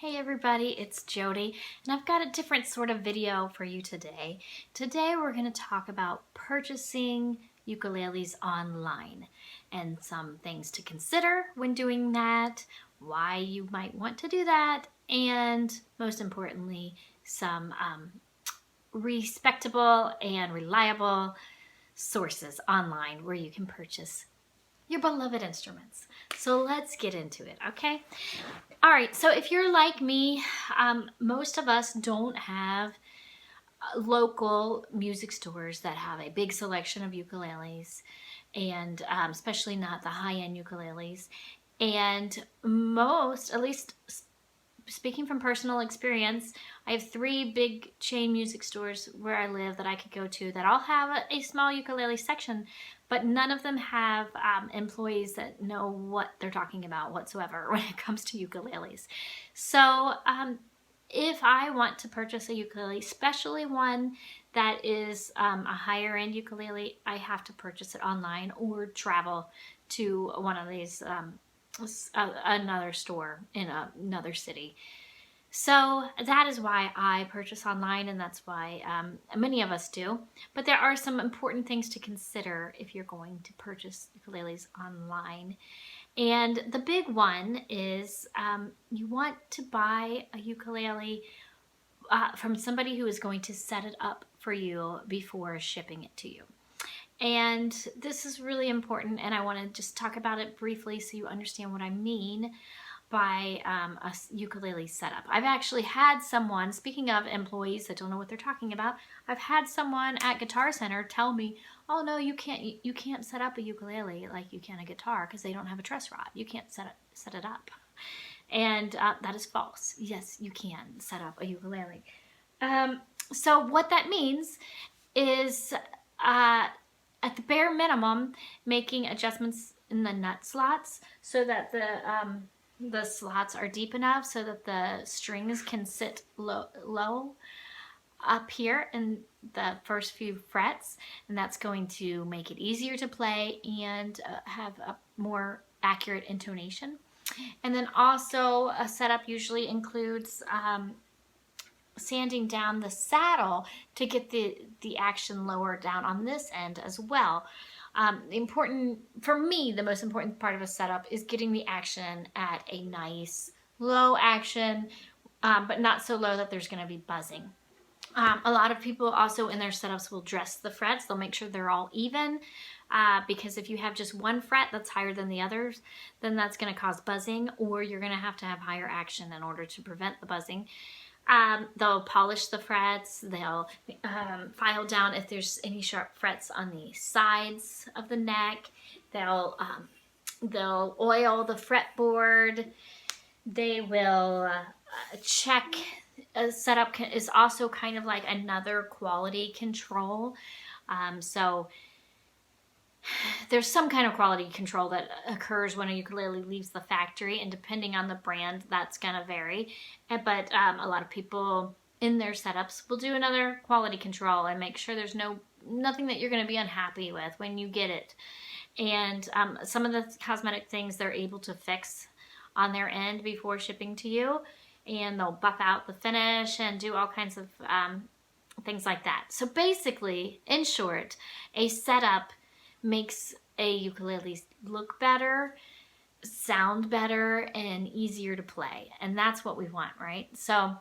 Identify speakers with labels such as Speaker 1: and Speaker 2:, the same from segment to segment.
Speaker 1: Hey everybody, it's Jody, and I've got a different sort of video for you today. Today we're going to talk about purchasing ukuleles online and some things to consider when doing that, why you might want to do that, and most importantly, some respectable and reliable sources online where you can purchase your beloved instruments. So let's get into it, okay? All right, so if you're like me, most of us don't have local music stores that have a big selection of ukuleles, and especially not the high-end ukuleles. And most, at least speaking from personal experience, I have 3 big chain music stores where I live that I could go to that all have a small ukulele section, but none of them have employees that know what they're talking about whatsoever when it comes to ukuleles. So if I want to purchase a ukulele, especially one that is a higher end ukulele, I have to purchase it online or travel to one of these another store in another city. So that is why I purchase online, and that's why many of us do. But there are some important things to consider if you're going to purchase ukuleles online. And the big one is you want to buy a ukulele from somebody who is going to set it up for you before shipping it to you. And this is really important, and I want to just talk about it briefly so you understand what I mean by a ukulele setup. I've actually had someone, speaking of employees that don't know what they're talking about, I've had someone at Guitar Center tell me, oh no, you can't set up a ukulele like you can a guitar because they don't have a truss rod. You can't set it up. And that is false. Yes, you can set up a ukulele. So what that means is at the bare minimum, making adjustments in the nut slots so that the slots are deep enough so that the strings can sit low up here in the first few frets, and that's going to make it easier to play and have a more accurate intonation. And then also a setup usually includes sanding down the saddle to get the action lower down on this end as well. Important for me, the most important part of a setup is getting the action at a nice low action, but not so low that there's going to be buzzing. A lot of people also in their setups will dress the frets. They'll make sure they're all even, because if you have just one fret that's higher than the others, then that's going to cause buzzing, or you're going to have higher action in order to prevent the buzzing. They'll polish the frets, they'll file down if there's any sharp frets on the sides of the neck, they'll oil the fretboard, they will check. A setup is also kind of like another quality control. So there's some kind of quality control that occurs when a ukulele leaves the factory, and depending on the brand, that's going to vary. But a lot of people in their setups will do another quality control and make sure there's nothing that you're going to be unhappy with when you get it. And some of the cosmetic things they're able to fix on their end before shipping to you, and they'll buff out the finish and do all kinds of things like that. So basically, in short, a setup makes a ukulele look better, sound better, and easier to play. And that's what we want, right? So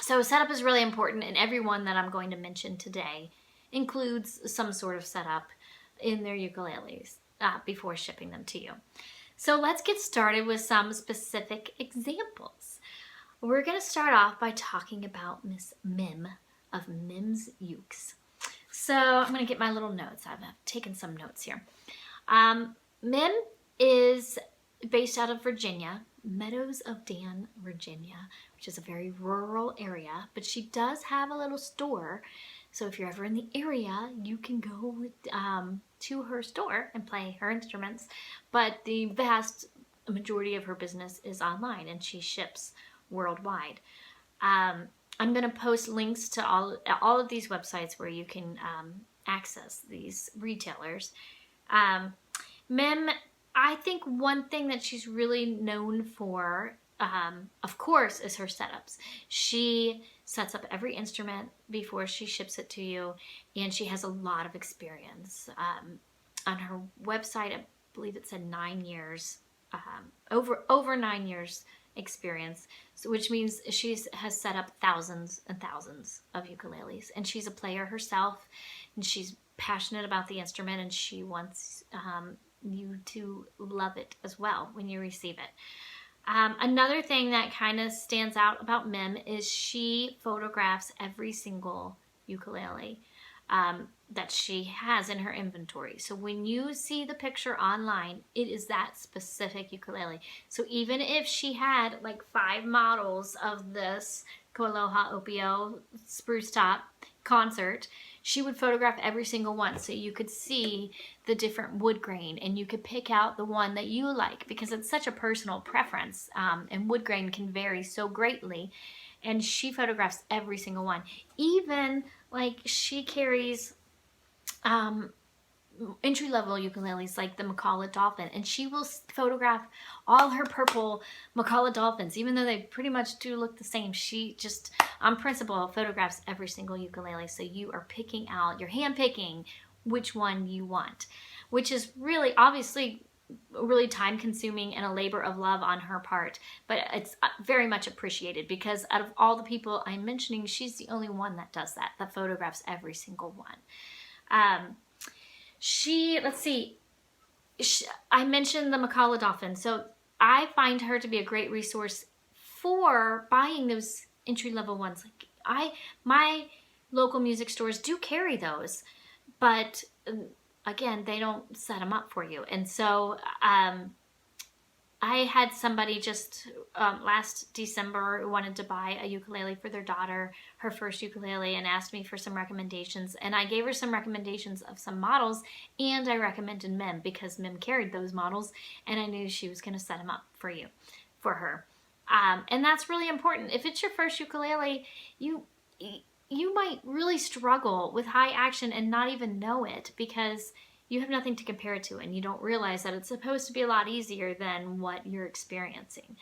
Speaker 1: setup is really important, and everyone that I'm going to mention today includes some sort of setup in their ukuleles before shipping them to you. So let's get started with some specific examples. We're going to start off by talking about Miss Mim of MIM'S Ukes. So I'm going to get my little notes. I've taken some notes here. Mim is based out of Virginia, Meadows of Dan, Virginia, which is a very rural area, but she does have a little store. So if you're ever in the area, you can go to her store and play her instruments. But the vast majority of her business is online, and she ships worldwide. I'm going to post links to all of these websites where you can access these retailers. Mim, I think one thing that she's really known for of course, is her setups. She sets up every instrument before she ships it to you, and she has a lot of experience. On her website, I believe it said 9 years, over 9 years experience, so, which means she has set up thousands and thousands of ukuleles, and she's a player herself, and she's passionate about the instrument, and she wants you to love it as well when you receive it. Another thing that kind of stands out about Mim is she photographs every single ukulele that she has in her inventory. So when you see the picture online, it is that specific ukulele. So even if she had like 5 models of this Koaloha Opio spruce top concert, she would photograph every single one so you could see the different wood grain, and you could pick out the one that you like, because it's such a personal preference, and wood grain can vary so greatly. And she photographs every single one. Even like she carries entry-level ukuleles like the Macala Dolphin, and she will photograph all her purple Macala Dolphins, even though they pretty much do look the same. She just, on principle, photographs every single ukulele, so you are picking out, you're hand-picking which one you want, which is really, obviously, really time-consuming and a labor of love on her part, but it's very much appreciated, because out of all the people I'm mentioning, she's the only one that does that, that photographs every single one. Let's see, I mentioned the Macala Dolphin, so I find her to be a great resource for buying those entry-level ones. Like my local music stores do carry those, but again, they don't set them up for you. And so I had somebody just last December who wanted to buy a ukulele for their daughter, her first ukulele, and asked me for some recommendations. And I gave her some recommendations of some models, and I recommended Mim because Mim carried those models, and I knew she was going to set them up for her. And that's really important. If it's your first ukulele, you might really struggle with high action and not even know it, because you have nothing to compare it to, and you don't realize that it's supposed to be a lot easier than what you're experiencing.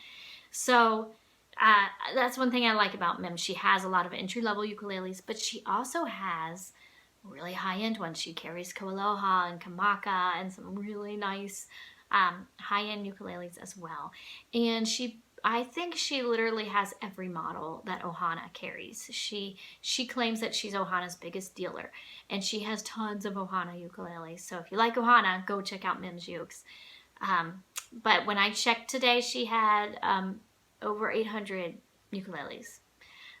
Speaker 1: So that's one thing I like about Mim. She has a lot of entry-level ukuleles, but she also has really high-end ones. She carries Koaloha and Kamaka and some really nice high-end ukuleles as well. And I think she literally has every model that Ohana carries. She claims that she's Ohana's biggest dealer, and she has tons of Ohana ukuleles. So if you like Ohana, go check out MIM'S Ukes. But when I checked today, she had over 800 ukuleles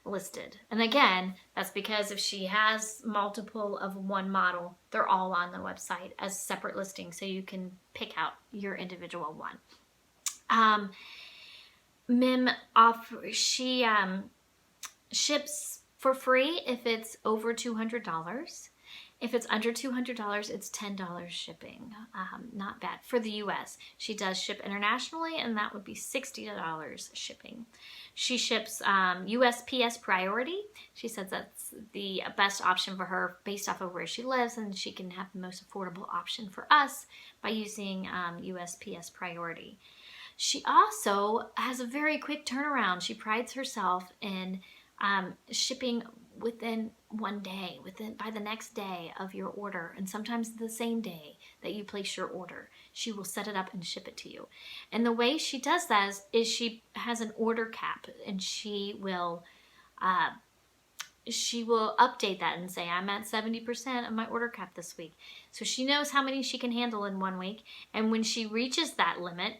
Speaker 1: listed. And again, that's because if she has multiple of one model, they're all on the website as separate listings, so you can pick out your individual one. Mim she ships for free if it's over $200. If it's under $200, it's $10 shipping. Not bad for the US. She does ship internationally, and that would be $60 shipping. She ships USPS priority. She says that's the best option for her based off of where she lives, and she can have the most affordable option for us by using USPS priority. She also has a very quick turnaround. She prides herself in shipping within one day, by the next day of your order, and sometimes the same day that you place your order. She will set it up and ship it to you. And the way she does that is she has an order cap, and she will update that and say, I'm at 70% of my order cap this week. So she knows how many she can handle in 1 week. And when she reaches that limit,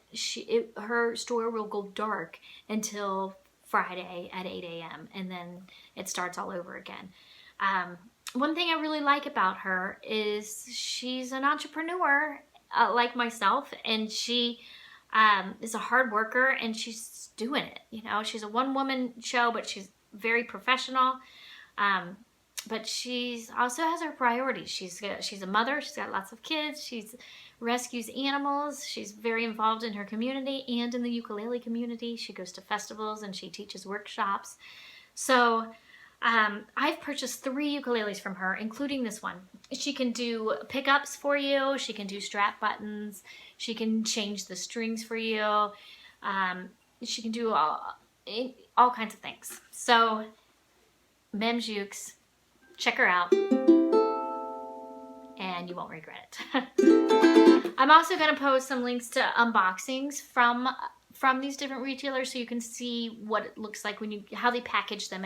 Speaker 1: her store will go dark until Friday at 8 a.m. And then it starts all over again. One thing I really like about her is she's an entrepreneur like myself. And she is a hard worker, and she's doing it. You know, she's a one-woman show, but she's very professional. But she's also has her priorities. She's a mother. She's got lots of kids. She rescues animals. She's very involved in her community and in the ukulele community. She goes to festivals and she teaches workshops. So I've purchased 3 ukuleles from her, including this one. She can do pickups for you. She can do strap buttons. She can change the strings for you. She can do all kinds of things. So MIM'S Ukes, check her out and you won't regret it. I'm also going to post some links to unboxings from these different retailers so you can see what it looks like when how they package them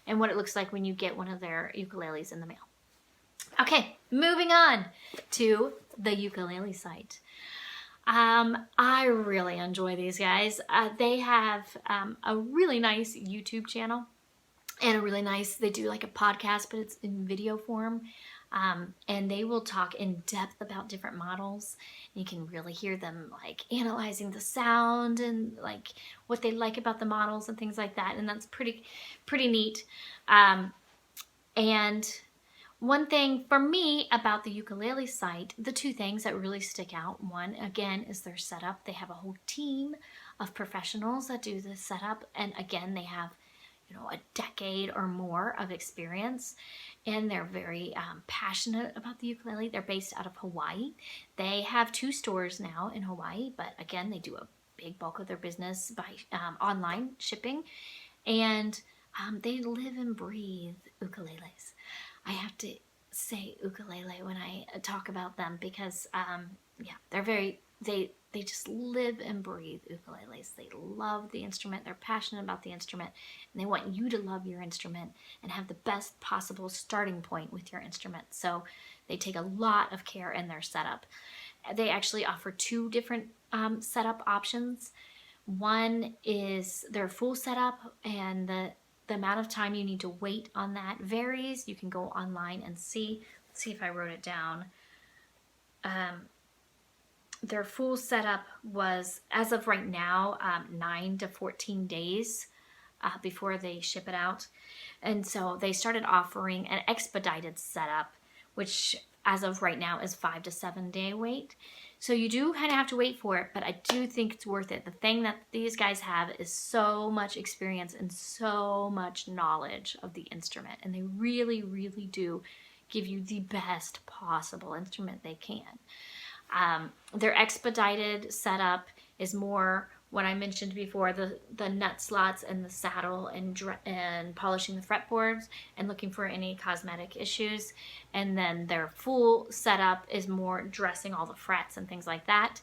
Speaker 1: and what it looks like when you get one of their ukuleles in the mail. Okay, moving on to the Ukulele Site. I really enjoy these guys. They have a really nice YouTube channel and they do like a podcast, but it's in video form. And they will talk in depth about different models. You can really hear them like analyzing the sound and like what they like about the models and things like that. And that's pretty neat. And one thing for me about the Ukulele Site, the two things that really stick out, one, again, is their setup. They have a whole team of professionals that do the setup. And again, they have, you know, a decade or more of experience. And they're very passionate about the ukulele. They're based out of Hawaii. They have 2 stores now in Hawaii, but again, they do a big bulk of their business by online shipping. And they live and breathe ukuleles. I have to say ukulele when I talk about them because, yeah, they just live and breathe ukuleles. They love the instrument. They're passionate about the instrument, and they want you to love your instrument and have the best possible starting point with your instrument. So they take a lot of care in their setup. They actually offer 2 different setup options. One is their full setup, and the amount of time you need to wait on that varies. You can go online and see. Let's see if I wrote it down. Their full setup was, as of right now, 9 to 14 days before they ship it out. And so they started offering an expedited setup, which as of right now is 5 to 7 day wait. So you do kind of have to wait for it, but I do think it's worth it. The thing that these guys have is so much experience and so much knowledge of the instrument. And they really, really do give you the best possible instrument they can. Their expedited setup is more what I mentioned before, the nut slots and the saddle and polishing the fretboards and looking for any cosmetic issues. And then their full setup is more dressing all the frets and things like that,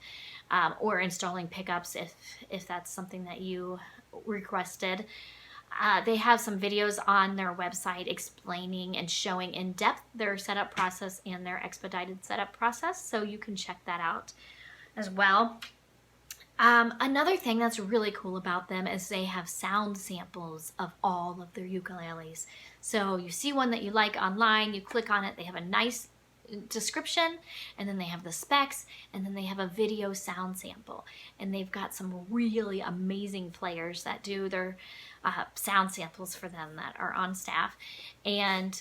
Speaker 1: or installing pickups if that's something that you requested. They have some videos on their website explaining and showing in depth their setup process and their expedited setup process, so you can check that out as well. Another thing that's really cool about them is they have sound samples of all of their ukuleles. So you see one that you like online, you click on it, they have a nice description, and then they have the specs, and then they have a video sound sample. And they've got some really amazing players that do their sound samples for them that are on staff. And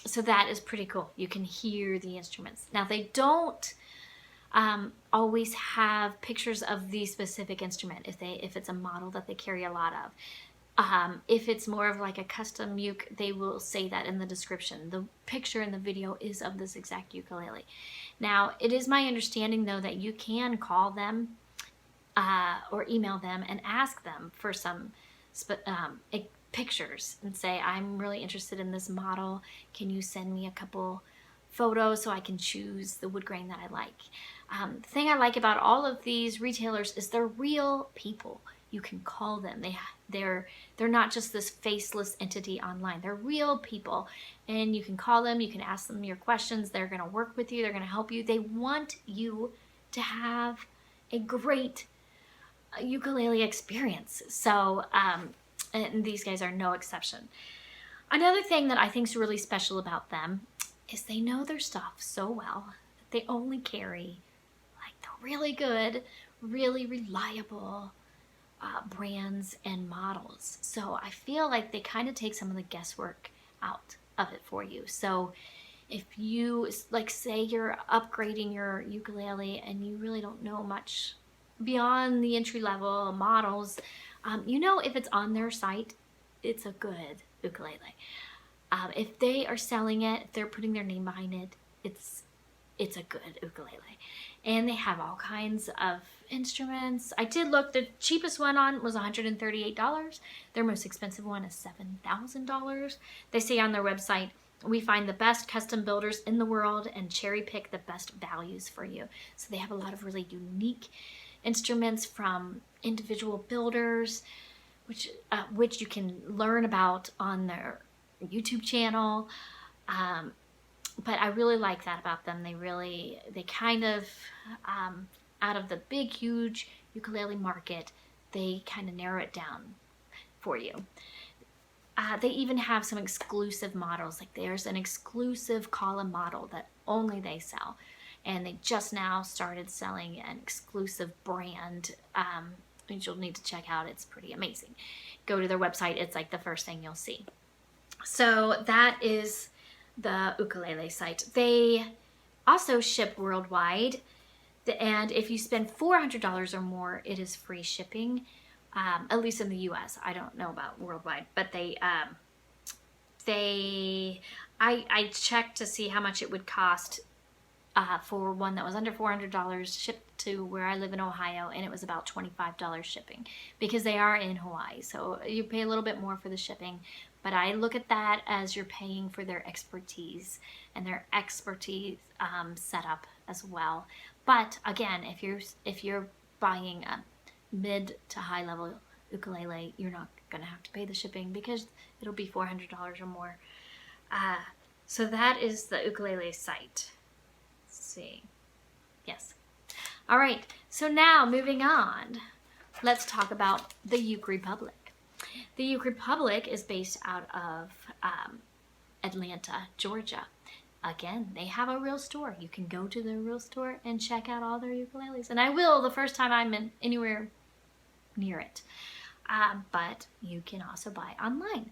Speaker 1: so that is pretty cool. You can hear the instruments. Now they don't always have pictures of the specific instrument if it's a model that they carry a lot of. If it's more of like a custom uke, they will say that in the description. The picture in the video is of this exact ukulele. Now, it is my understanding though that you can call them or email them and ask them for some pictures and say, I'm really interested in this model. Can you send me a couple photos so I can choose the wood grain that I like? The thing I like about all of these retailers is they're real people. You can call them. They're not just this faceless entity online. They're real people, and you can call them. You can ask them your questions. They're going to work with you. They're going to help you. They want you to have a great ukulele experience. So, and these guys are no exception. Another thing that I think is really special about them is they know their stuff so well that they only carry like the really good, really reliable brands and models. So I feel like they kind of take some of the guesswork out of it for you. So if you, like, say you're upgrading your ukulele and you really don't know much beyond the entry-level models, you know if it's on their site, it's a good ukulele. If they are selling it, if they're putting their name behind it, it's a good ukulele. And they have all kinds of instruments. I did look. The cheapest one on was $138. Their most expensive one is $7,000. They say on their website, we find the best custom builders in the world and cherry pick the best values for you. So they have a lot of really unique instruments from individual builders, which you can learn about on their YouTube channel. But I really like that about them. They kind of, out of the big, huge ukulele market, they kind of narrow it down for you. They even have some exclusive models. Like there's an exclusive column model that only they sell. And they just now started selling an exclusive brand, which you'll need to check out. It's pretty amazing. Go to their website. It's like the first thing you'll see. So that is the Ukulele Site. They also ship worldwide. And if you spend $400 or more, it is free shipping. At least in the US. I don't know about worldwide, but I checked to see how much it would cost for one that was under $400 shipped to where I live in Ohio, and it was about $25 shipping because they are in Hawaii. So you pay a little bit more for the shipping, but I look at that as you're paying for their expertise and their expertise setup as well. But again, if you're buying a mid to high level ukulele, you're not going to have to pay the shipping because it'll be $400 or more. So that is the Ukulele Site. Let's see. Yes. All right. So now moving on, let's talk about the Uke Republic. The Uke Republic is based out of Atlanta, Georgia. Again, they have a real store. You can go to their real store and check out all their ukuleles. And I will the first time I'm anywhere near it. But you can also buy online.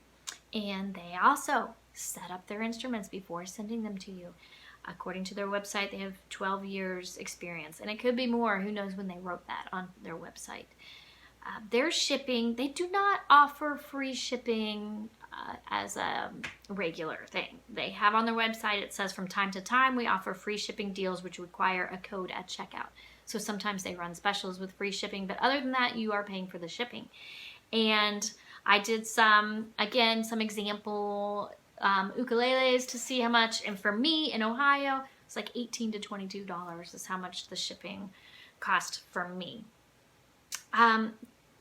Speaker 1: And they also set up their instruments before sending them to you. According to their website, they have 12 years experience. And it could be more. Who knows when they wrote that on their website. Their shipping, they do not offer free shipping as a regular thing. They have on their website, it says from time to time, we offer free shipping deals which require a code at checkout. So sometimes they run specials with free shipping, but other than that, you are paying for the shipping. And I did some example ukuleles to see how much, and for me in Ohio, it's like $18 to $22 is how much the shipping cost for me.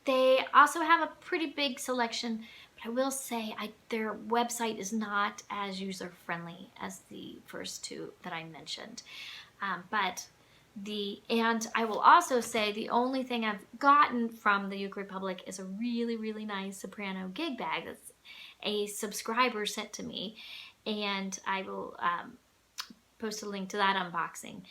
Speaker 1: They also have a pretty big selection, but I will say their website is not as user-friendly as the first two that I mentioned. And I will also say the only thing I've gotten from the Uke Republic is a really, really nice soprano gig bag that's a subscriber sent to me, and I will post a link to that unboxing.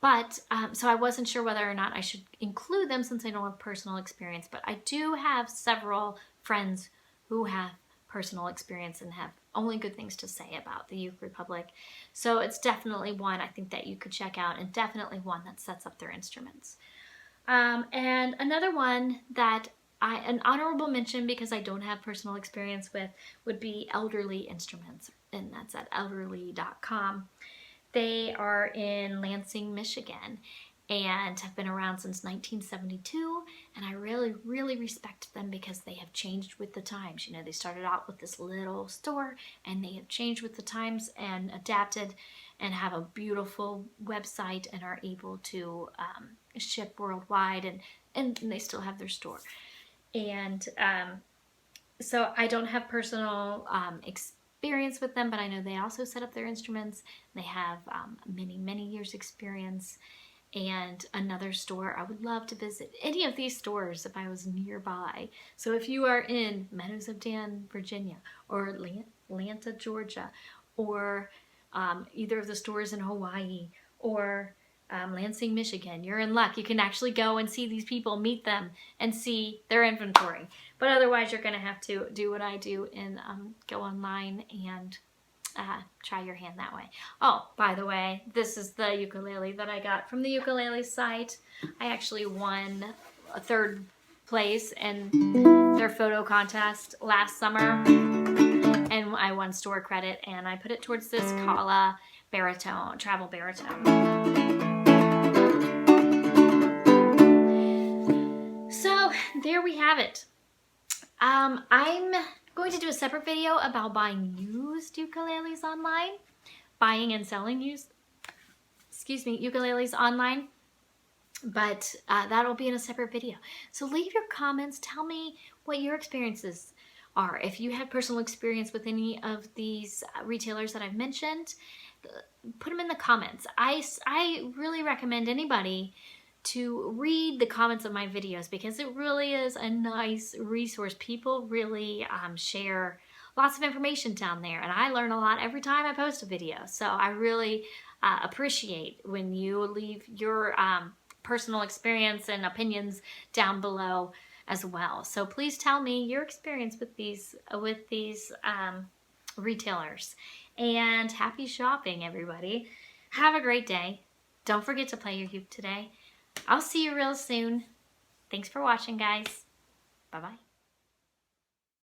Speaker 1: But, so I wasn't sure whether or not I should include them since I don't have personal experience, but I do have several friends who have personal experience and have only good things to say about the Uke Republic. So it's definitely one I think that you could check out, and definitely one that sets up their instruments. And another one that an honorable mention, because I don't have personal experience with, would be Elderly Instruments, and that's at elderly.com. They are in Lansing, Michigan, and have been around since 1972, and I really, really respect them because they have changed with the times. You know, they started out with this little store, and they have changed with the times and adapted and have a beautiful website and are able to ship worldwide, and they still have their store. And so I don't have personal experience with them, but I know they also set up their instruments. They have many, many years experience. And another store, I would love to visit any of these stores if I was nearby. So if you are in Meadows of Dan, Virginia, or Atlanta, Georgia, or either of the stores in Hawaii, or Lansing, Michigan, you're in luck. You can actually go and see these people, meet them, and see their inventory. But otherwise, you're going to have to do what I do and go online and try your hand that way. Oh, by the way, this is the ukulele that I got from the Ukulele Site. I actually won a 3rd place in their photo contest last summer, and I won store credit, and I put it towards this Kala baritone, travel baritone. there we have it. I'm going to do a separate video about buying used ukuleles online, buying and selling used, ukuleles online, but that'll be in a separate video. So leave your comments, tell me what your experiences are. If you have personal experience with any of these retailers that I've mentioned, put them in the comments. I really recommend anybody to read the comments of my videos because it really is a nice resource. People really share lots of information down there, and I learn a lot every time I post a video. So I really appreciate when you leave your personal experience and opinions down below as well. So please tell me your experience with these retailers. And happy shopping, everybody. Have a great day. Don't forget to play your uke today. I'll see you real soon. Thanks for watching, guys. Bye-bye.